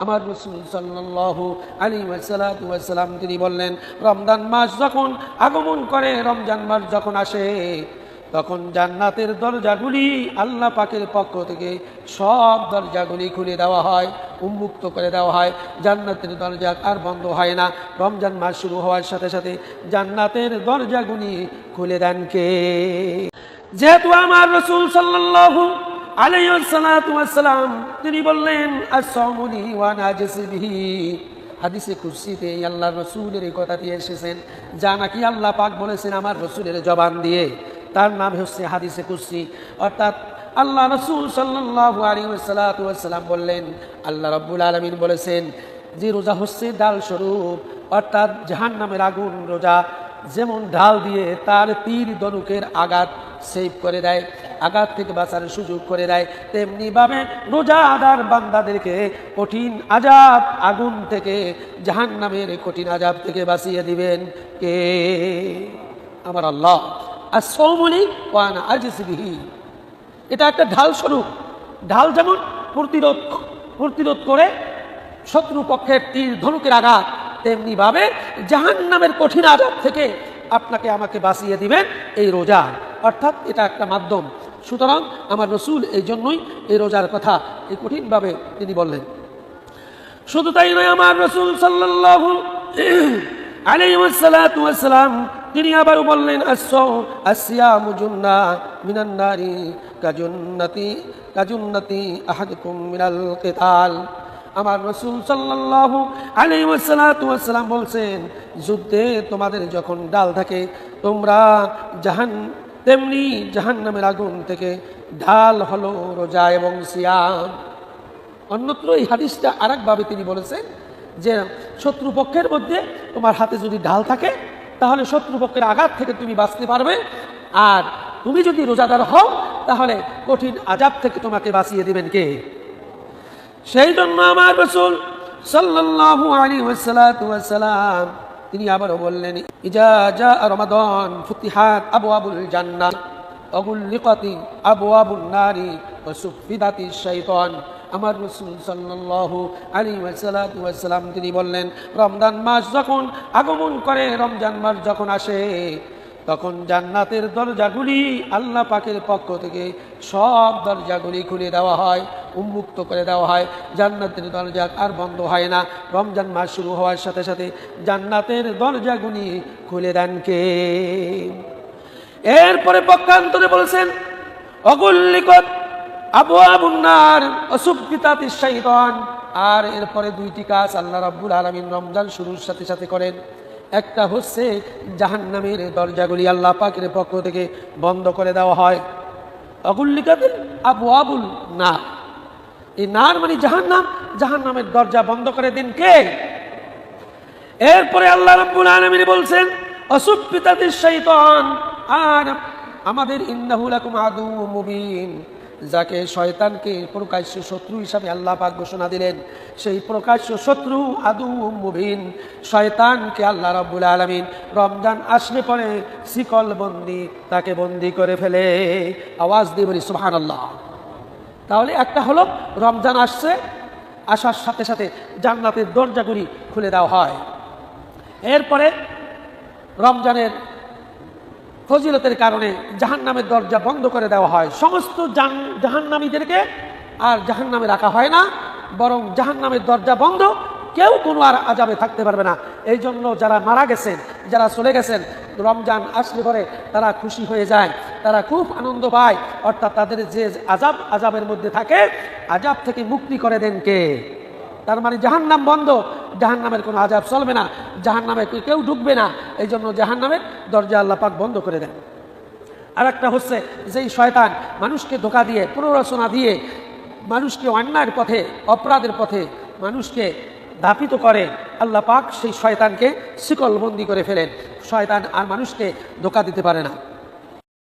আমার রাসূল সাল্লাল্লাহু আলাইহি ওয়াসাল্লাম তিনি বললেন, রমজান মাস যখন আগমন করে, রমজান মাস যখন আসে, তখন জান্নাতের দরজাগুলি আল্লাহ পাকের পক্ষ থেকে সব দরজাগুলি খুলে দেওয়া হয়, উন্মুক্ত করে দেওয়া হয়। জান্নাতের দরজা আর বন্ধ হয় না। রমজান মাস শুরু হওয়ার সাথে সাথে জান্নাতের দরজাগুলি খুলে দেন কে? যেহেতু আমার রাসূল সাল্লাল্লাহু আলাইহি ওয়াসাল্লাম তিনি বললেন, আস-সাওমুনি ওয়া নাজিসিবিহি। হাদিসে কুরসিতে আল্লাহর রাসূলের এই কথাটি এসেছেন, যা নাকি আল্লাহ পাক বলেছেন আমার রাসূলের জবান দিয়ে। তার নাম হচ্ছে হাদিসে কুরসি। অর্থাৎ আল্লাহ রাসূল সাল্লাল্লাহু আলাইহি ওয়াসাল্লাম বললেন, আল্লাহ রাব্বুল আলামিন বলেছেন যে রোজা হচ্ছে ঢাল স্বরূপ, অর্থাৎ জাহান্নামের আগুন রোজা যেমন ঢাল দিয়ে তার তীর ধনুকের আঘাত সেভ করে দেয়, আঘাত থেকে বাঁচার সুযোগ করে দেয়, তেমনিভাবে রোজাদার বান্দাদেরকে কঠিন আযাব আগুন থেকে, জাহান্নামের কঠিন আযাব থেকে বাঁচিয়ে দিবেন কে? আমার আল্লাহ। আস-সাওমুনি ওয়া আনা আজসি বিহি, এটা একটা ঢাল স্বরূপ। ঢাল যেমন প্রতিরোধ করে শত্রু পক্ষের তীর ধনুকের আঘাত, তেমনিভাবে জাহান্নামের কঠিন আযাব থেকে আপনাকে আমাকে বাঁচিয়ে দিবেন এই রোজা। অর্থাৎ এটা একটা মাধ্যম। সুতরাং আমার রাসূল এই জন্যই এই রোজার কথা এই কঠিনভাবে তিনি বললেন। শুধু তাই নয়, আমার রাসূল সাল্লাল্লাহু আলাইহি ওয়াসাল্লাম তিনি আবার বললেন, আসিয়ামু জুন্নাহ মিনান নারি কাজুন্নতি আহাদুকুম মিনাল কিতাল। আমার রাসূল সাল্লাল্লাহু আলাইহি ওয়াসাল্লাম বলছেন, যুদ্ধে তোমাদের যখন ঢাল থাকে, তোমরা তেমনি জাহান্নামের আগুন থেকে ঢাল হলো রোজা এবং সিয়াম। অন্যত্র এই হাদিসটা আরেকভাবে তিনি বলেছেন যে শত্রুপক্ষের মধ্যে তোমার হাতে যদি ঢাল থাকে, তাহলে শত্রুপক্ষের আঘাত থেকে তুমি বাঁচতে পারবে। আর তুমি যদি রোজাদার হও, তাহলে কঠিন আযাব থেকে তোমাকে বাঁচিয়ে দিবেন কে? সেই জন্য আমার রাসূল সাল্লাল্লাহু আলাইহি ওয়াসাল্লাম তিনি আবারও বললেন, ইজা জা রমাদান ফুতিহাত আবওয়াবুল জান্নাহ ওয়া গুলিকাত আবওয়াবুন নারি ওয়া সুফিদাতিশ শাইতান। আমার রাসূল সাল্লাল্লাহু আলাইহি ওয়াসাল্লাম তিনি বললেন, রমজান মাস যখন আগমন করে, রমজান মাস যখন আসে, তখন জান্নাতের দরজাগুলি আল্লাহ পাকের পক্ষ থেকে সব দরজাগুলি খুলে দেওয়া হয়, উন্মুক্ত করে দেওয়া হয়। জান্নাতের দরজা আর বন্ধ হয় না। রমজান মাস শুরু হওয়ার সাথে সাথে জান্নাতের দরজাগুলি খুলে দেন কে? এরপরে পক্ষান্তরে বলেছেন, অগুল্লিকত আবওয়াবুন নার ওয়া সুফিদাতিশ শাইতান। আর এরপরে দুইটি কাজ আল্লাহ রাব্বুল আলামিন রমজান শুরুর সাথে সাথে করেন। একটা হচ্ছে জাহান্নামের দরজাগুলি আল্লাহ পাকের পক্ষ থেকে বন্ধ করে দেওয়া হয়। অগুল্লিকাত আবওয়াবুন নার, এই নার মানে জাহান্নাম, জাহান্নামের দরজা বন্ধ করে দেন কে? এরপরে আল্লাহ রাব্বুল আলামিন বলছেন, অসুফিদাতিশ শাইতান। আর আমাদের ইন্নাহু লাকুম আদুউম মুবিন, যাকে শয়তানকে প্রকাশ্য শত্রু হিসাবে আল্লাহ পাক ঘোষণা দিলেন, সেই প্রকাশ্য শত্রু আদুউম মুবিন শয়তানকে আল্লাহ রাব্বুল আলামিন রমজান আসলে পরে শিকল বন্দি, তাকে বন্দি করে ফেলে। আওয়াজ দিয়ে বলি সুবহানাল্লাহ। তাহলে একটা হলো রমজান আসছে, আসার সাথে সাথে জান্নাতের দরজাগুলি খুলে দেওয়া হয়। এরপরে রমজানের ফজিলতের কারণে জাহান্নামের দরজা বন্ধ করে দেওয়া হয়। সমস্ত জাহান্নামীদেরকে আর জাহান্নামে রাখা হয় না, বরং জাহান্নামের দরজা বন্ধ, কেউ কোনো আর আযাবে থাকতে পারবে না। এই জন্য যারা মারা গেছেন, যারা চলে গেছেন, রমজান আসলে পরে তারা খুশি হয়ে যায়, তারা খুব আনন্দ পায়। অর্থাৎ তাদের যে আযাবের মধ্যে থাকে, আযাব থেকে মুক্তি করে দেন কে? তার মানে জাহান্নাম বন্ধ, জাহান্নামের কোনো আযাব চলবে না, জাহান্নামে কেউ ঢুকবে না। এই জন্য জাহান্নামের দরজা আল্লাহ পাক বন্ধ করে দেন। আর একটা হচ্ছে যেই শয়তান মানুষকে ধোঁকা দিয়ে, প্ররোচনা দিয়ে মানুষকে অন্যায়ের পথে, অপরাধের পথে মানুষকে ধাপিত করে, আল্লাহ পাক সেই শয়তানকে শিকলবন্দি করে ফেলেন। শয়তান আর মানুষকে ধোঁকা দিতে পারে না।